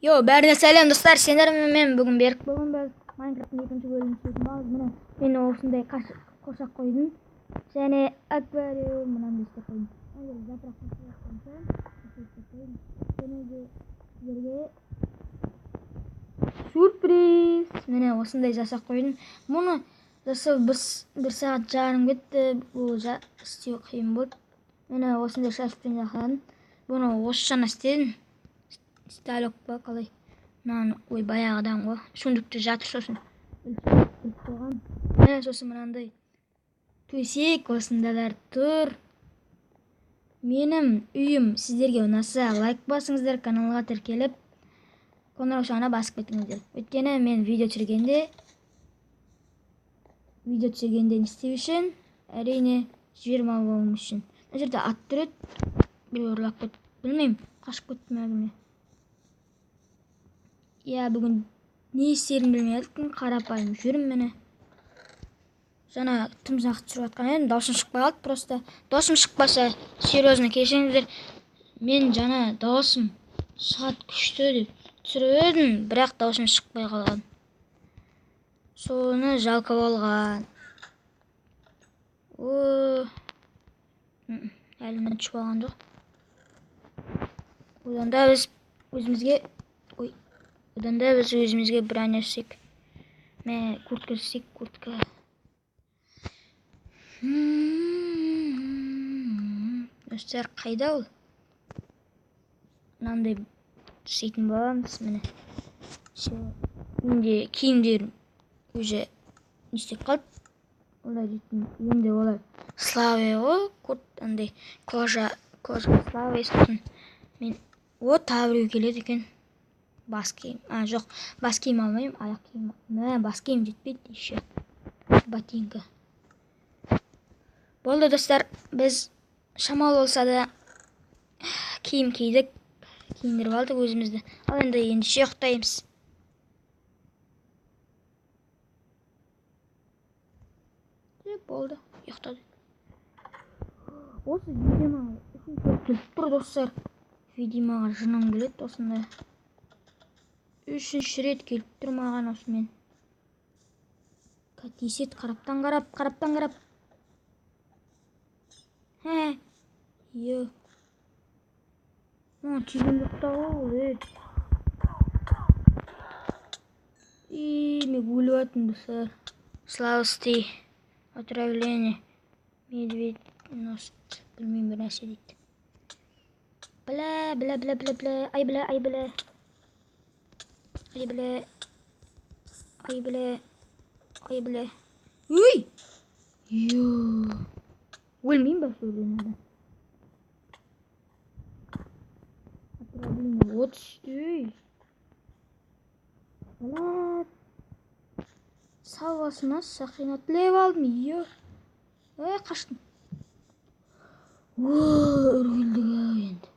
Yo, бәріне сәлем достар, сендермен мен бүгін Берік болғанбыз. Майнкрафттың екінші бөлімін түсетін боламыз. Міне мен осындай қоршақ қойдым. Және аквариум мынаны істеп қойдым. Егер запырақ қойсам, және де сіздерге сюрприз. Міне осындай жасап қойдым. Мұны жасау бір сағат жарым кетті. Бұл істеу қиын болды. Міне осындай шашпен жасадым. Бұны осы жана істедім. Сталок па қалай? Ой, баяғыдан ғой. Сундукта жатыр сосын. Міне сосын мынандай төсек осындайлар тұр. Менің үйім сіздерге ұнаса, лайк басыңыздар, каналға тіркеліп, қоңырау шағына басып кетіңіздер. Өйткені мен видео түсіргенде не істеу үшін, әрине жібермау болуым үшін. Мына жерде ат тұрады. Біреу ұрлап кетті. Білмеймін, қашып кетті ме? Я, бүгін не істерін білмедім, қарапайым жүрім мені. Жана тым жақсы жүріп жатқан едім, даусым шықпай қалды просто. Даусым шықпаса, серьезно кешіріңіздер. Мен жана даусым шығат күшті деп түсіріп едім, бірақ даусым шықпай қалған. Соны жалко болған. Әлімнен түшіп алған жоқ. Одан да біз өзімізге бір нәрсек. Куртка істейік, куртка. Достар, қайда ол? Мынандай істейтін боламыз, міне. Менде киімдерім уже істеп қалды. Олай дейтін, енді олар славия ғой, андай кожа славия сосын. Мен тағы біреу келеді екен. Бас киім. Жоқ, бас киім алмаймын, аяқ киім. Бас киім жетпейді еще. Ботинка. Болды достар, біз шамал болса да киім кийдік, киіндіріп алдық өзімізді. Ал енді ұйықтаймыз. Болды, ұйықтады. Осы видеоға келіп тұр достар. Видеоға жыным келеді осындай. Үшінші рет келіп тұр маған осымен. Катисет қараптан қарап. Йо. Түйген жоқта ғой. Мен өліп атым достар. Славости. Отравление. Медведь носит. Білмеймін бір нәрсе дейді. Бля. Ай бля. Ой! Йо. Өлмеймін ба сөйлен? Отравление. Вот стой. Бля. Саласына сақина тілеп алдым. Йо. Қаштым. Үргілдігі енді.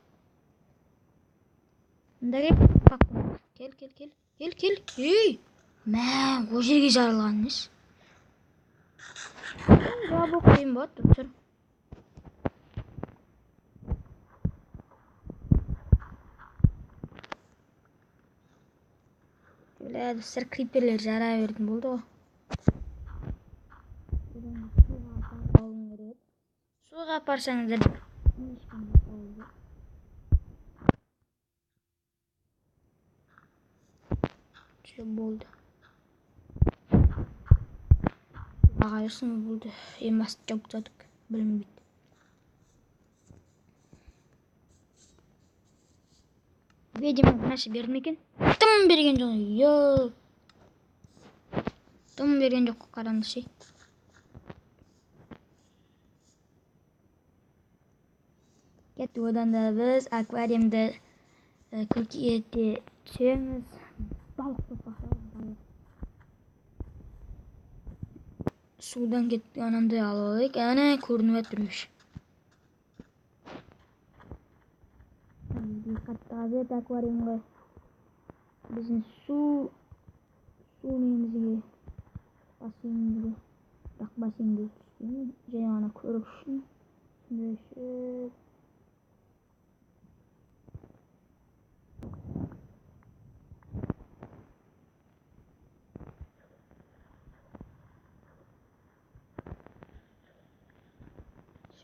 Кел. Ей! О жерге жарылған емес. Жабы қойын ба, тұр. Достар, криперлер жара бердім болды ғой. Суға апарсаңыздар. Болды. Ағайырсын болды. Емаст жауқтадық. Білінбейді. Видимо, нәрсе бердім екен. Тым берген жоқ. Йо. Тым берген жоқ қараңыз ше. Кетті, одан да біз аквариумды көкейетте түсеміз. Балық топақшылық. Судан кетті, анандай алып алайық. Әне көрініп өтірмеш. Қатты ғазет аквариумға. Біздің су немізге бассейнге түспеймін. Жай ғана көріп үшін.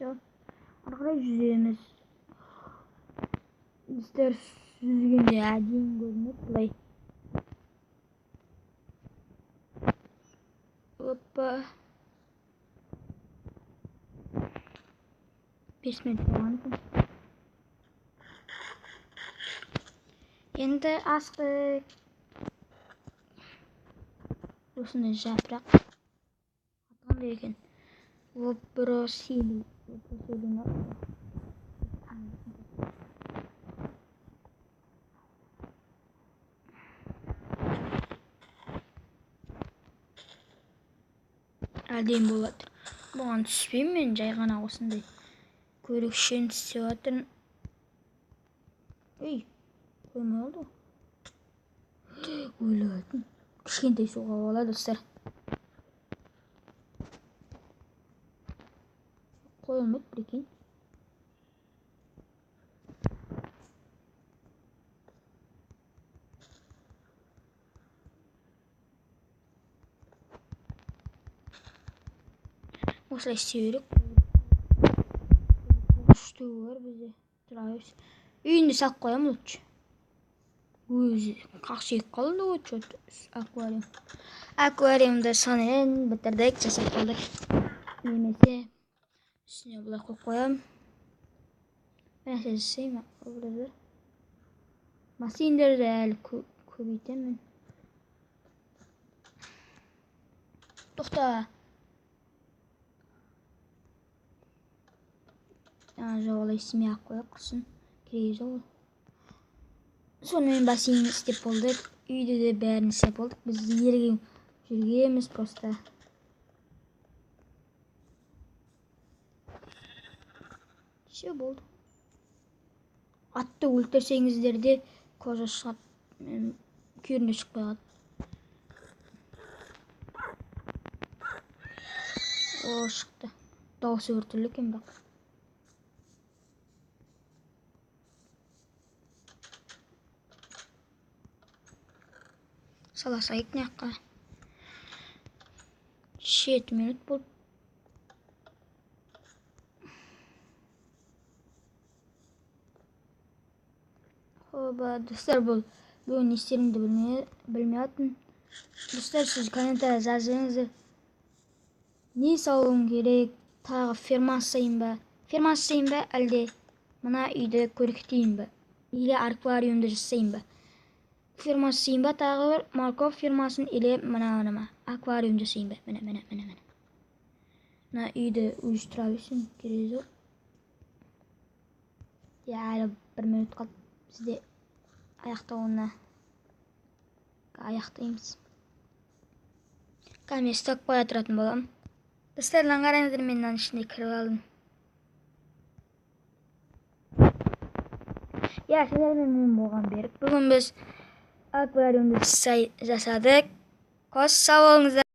Şu arkada yüzüğümüz. Bizler süzgünce adin görünüp play. Hoppa. Bismillahirrahmanirrahim. Endi astık. Osini japrak. Qanday ekan? Voprosili. Adem bo'ladi. Bugan tushmayman men joy gana osonday. Ko'rishni istiyotim. Ey, qo'yma oldu. O'yladim. Kichkintoy suvga oladi do'stlar. Qo'yilmaydi lekin. Osla istiyoruz. Uçtu var bize. Travis. Uyunda sak koyalım uç. Uyuzu. Kakşıyık kaldı uç. Akvaryum. Akvaryumda sanırım bitirdik. Ceset kaldık. Yemesi. Üstüne bulak koyalım. Ben size sayayım. Masih indirdi el kubitemin. Toxta. Жолы ismi koyaqsın. Kireyz ol. Sonra basayım istep olduk. Үйde de bärini istep olduk. Biz yerге жүргенбиz просто. Şey oldu. Atты өлтірсеңіздер де көзі шығат. Көріне шықпай қалды. О, шықты. Дауысы біртүрлі екен бірақ. Саласайық не аққа. 7 минут болды. Хоба, достар бұл. Бүгін не істерімді білмей атын. Достар, сіз комментария жазыңыздар. Не салуым керек? Тағы ферма сайын ба? Ферма сайын ба? Әлде мына үйді көріктейін ба? Или аквариумды жасайын ба? Ферма сайын ба? Тағы бір морков фермасын или мына аквариум жасайын ба? Мына. Мына үйді ұйыштыра берсін керек жоқ. Әлі 1 минут қалды. Бізде аяқтауына аяқтаймыз. Камера сток қоя тұратын боламын. Достарлан қараңыздар, мен мынаның ішіне кіріп алдым. Я, сіздермен мен болған берік. Бүгін біз аквариумды жасадық. Қос сау болыңыздар.